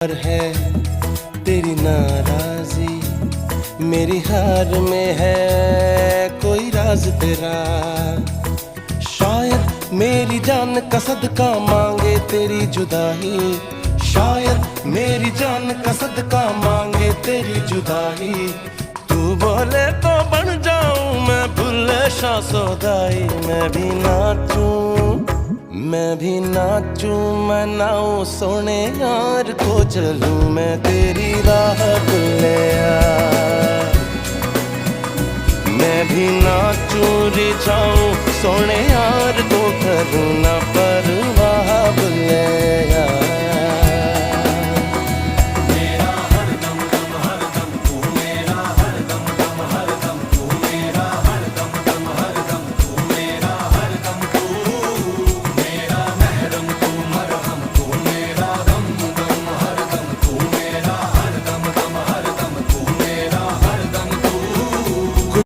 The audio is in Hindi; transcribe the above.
पर है तेरी नाराजी, मेरी हार में है कोई राज तेरा। शायद मेरी जान का सदका मांगे तेरी जुदाई, शायद मेरी जान का सदका मांगे तेरी जुदाई। तू बोले तो बन जाऊं मैं भुल्ले शाह सौदाई। मैं भी नाचूं, मैं नाऊं सोने यार को चलूं मैं तेरी राह भुल्लिया। मैं भी नाचूं रिझाऊं सोने यार को करूं ना पर